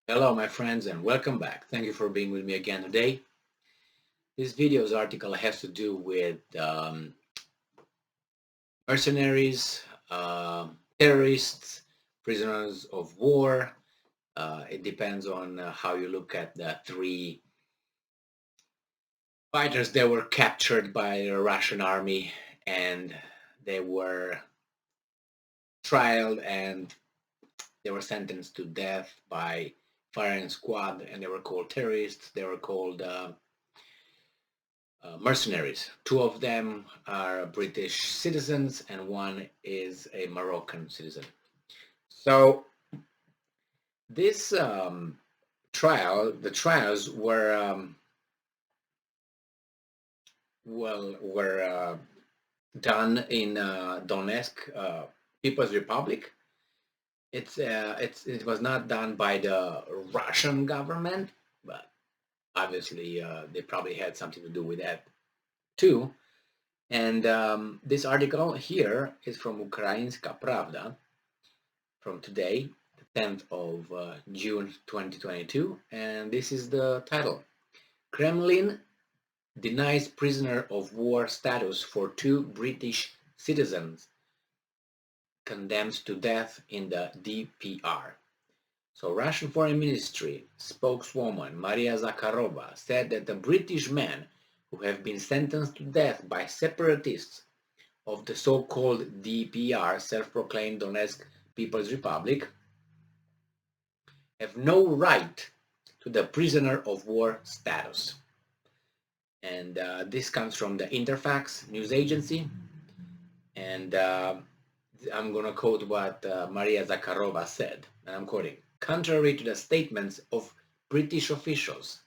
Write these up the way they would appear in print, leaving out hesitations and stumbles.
Hello my friends and welcome back. Thank you for being with me again today. This video's article has to do with mercenaries, terrorists, prisoners of war. It depends on how you look at the three fighters that were captured by the Russian army and they were trialed and they were sentenced to death by firing squad, and they were called terrorists. They were called mercenaries. Two of them are British citizens and one is a Moroccan citizen. So this the trials were done in Donetsk People's Republic. It was not done by the Russian government, but obviously they probably had something to do with that too. And this article here is from Ukrainska Pravda from today, the 10th of June 2022, and this is the title. Kremlin denies prisoner of war status for two British citizens condemned to death in the DPR. So Russian Foreign Ministry spokeswoman Maria Zakharova said that the British men who have been sentenced to death by separatists of the so-called DPR, self-proclaimed Donetsk People's Republic, have no right to the prisoner of war status. And this comes from the Interfax news agency. And I'm going to quote what Maria Zakharova said, and I'm quoting, "Contrary to the statements of British officials,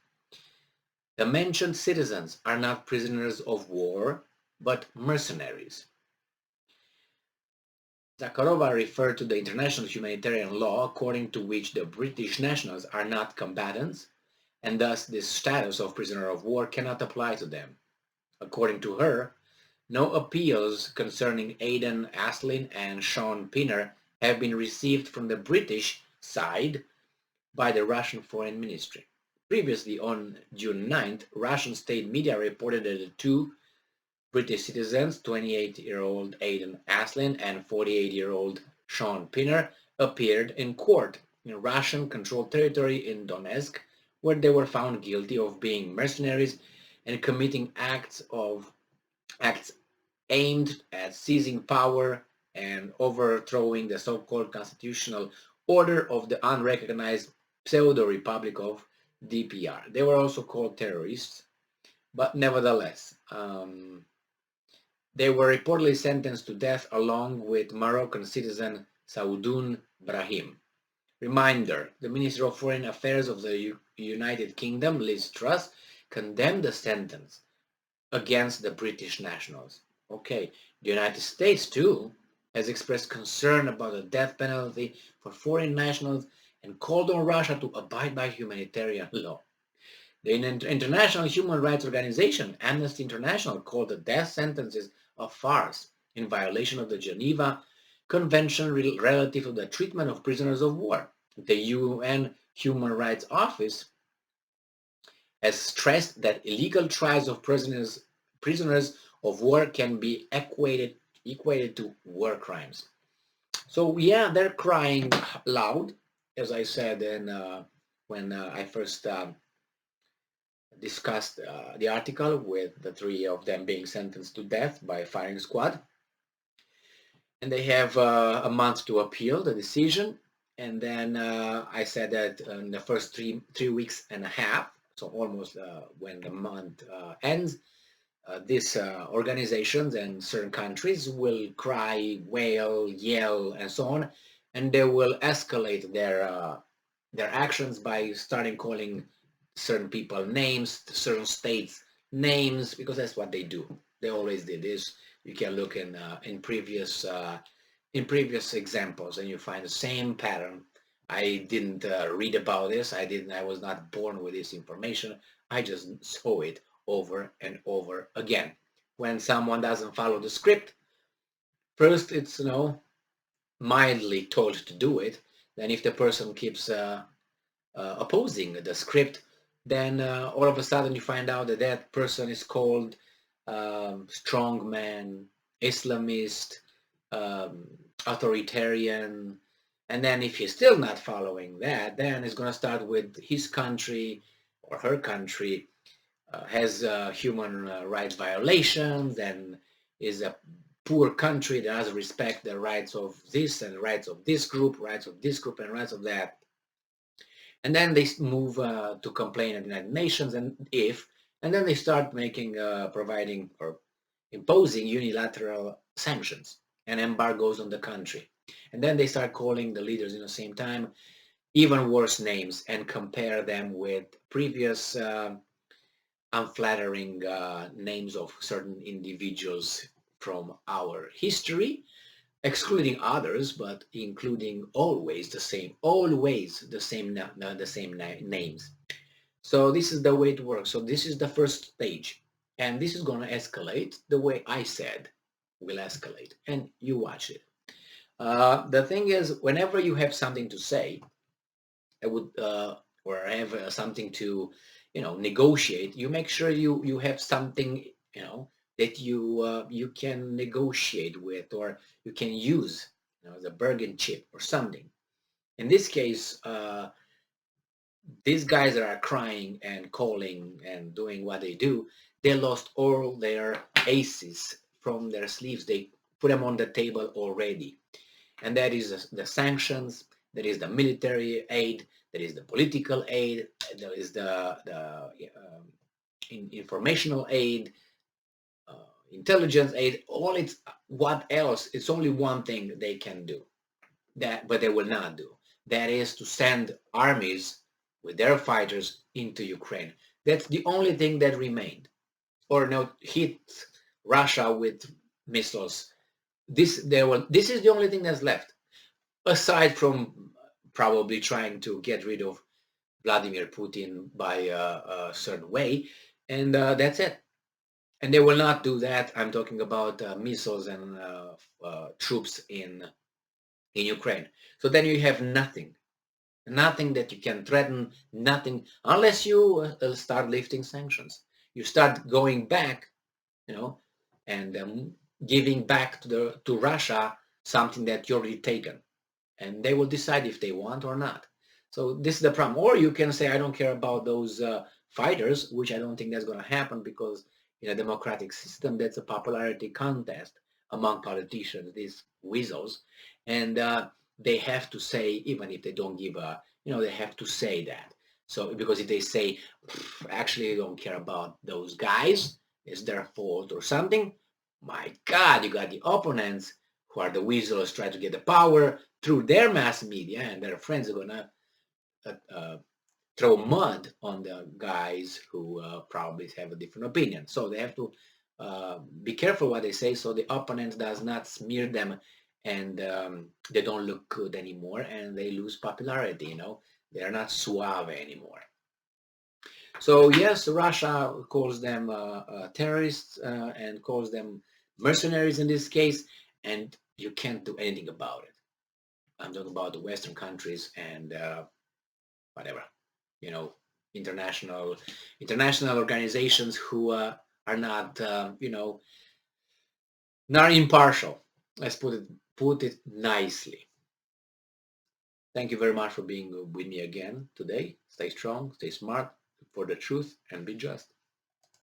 the mentioned citizens are not prisoners of war, but mercenaries." Zakharova referred to the international humanitarian law according to which the British nationals are not combatants, and thus this status of prisoner of war cannot apply to them. According to her, no appeals concerning Aidan Aslin and Sean Pinner have been received from the British side by the Russian Foreign Ministry. Previously, on June 9th, Russian state media reported that the two British citizens, 28-year-old Aidan Aslin and 48-year-old Sean Pinner, appeared in court in Russian-controlled territory in Donetsk, where they were found guilty of being mercenaries and committing acts aimed at seizing power and overthrowing the so-called constitutional order of the unrecognized pseudo-republic of DPR. They were also called terrorists, but nevertheless, they were reportedly sentenced to death along with Moroccan citizen Saoudoun Brahim. Reminder, the Minister of Foreign Affairs of the United Kingdom, Liz Truss, condemned the sentence against the British nationals. Okay, the United States too has expressed concern about the death penalty for foreign nationals and called on Russia to abide by humanitarian law. The International Human Rights Organization, Amnesty International, called the death sentences a farce in violation of the Geneva Convention relative to the treatment of prisoners of war. The UN Human Rights Office has stressed that illegal trials of prisoners of war can be equated to war crimes. So yeah, they're crying loud, as I said, and when I first discussed the article with the three of them being sentenced to death by firing squad, and they have a month to appeal the decision. And then I said that in the first three weeks and a half, so almost when the month ends, these organizations and certain countries will cry, wail, yell, and so on, and they will escalate their actions by starting calling certain people names, certain states names, because that's what they do. They always did this. You can look in previous examples, and you find the same pattern. I didn't read about this. I was not born with this information. I just saw it over and over again. When someone doesn't follow the script, first it's mildly told to do it. Then if the person keeps opposing the script, then all of a sudden you find out that that person is called strongman, Islamist, um, authoritarian, and then if he's still not following that, then it's going to start with his country or her country has human rights violations, then is a poor country that doesn't respect the rights of this and the rights of this group, rights of this group and rights of that. And then they move to complain at the United Nations, and then they start making, providing or imposing unilateral sanctions and embargoes on the country. And then they start calling the leaders in the same time even worse names and compare them with previous unflattering names of certain individuals from our history, excluding others, but including always the same names. So this is the way it works. So this is the first stage, and this is going to escalate the way I said will escalate, and you watch it. The thing is, whenever you have something to say, I would or have something to, negotiate. You make sure you have something, that you can negotiate with, or you can use, as a bargain chip or something. In this case, these guys that are crying and calling and doing what they do, they lost all their aces from their sleeves. They put them on the table already, and that is the sanctions, that is the military aid, that is the political aid, there is the informational aid, intelligence aid. All it's what else? It's only one thing they can do, that but they will not do. That is to send armies with their fighters into Ukraine. That's the only thing that remained, or no, hit Russia with missiles. This is the only thing that's left, aside from probably trying to get rid of Vladimir Putin by a certain way, and that's it. And they will not do that. I'm talking about missiles and troops in Ukraine. So then you have nothing that you can threaten, nothing, unless you start lifting sanctions. You start going back, and giving back to Russia something that you already taken, and they will decide if they want or not. So this is the problem. Or you can say, I don't care about those fighters, which I don't think that's going to happen, because in a democratic system, that's a popularity contest among politicians, these weasels, and they have to say, even if they don't give a, they have to say that. So because if they say, actually, I don't care about those guys, it's their fault or something, my God, you got the opponents who are the weasels try to get the power through their mass media, and their friends are gonna throw mud on the guys who probably have a different opinion. So they have to be careful what they say, so the opponent does not smear them, and they don't look good anymore, and they lose popularity. They are not suave anymore. So yes, Russia calls them terrorists and calls them mercenaries in this case, and you can't do anything about it. I'm talking about the Western countries and whatever, you know, international organizations who are not, not impartial. Let's put it nicely. Thank you very much for being with me again today. Stay strong, stay smart, for the truth, and be just.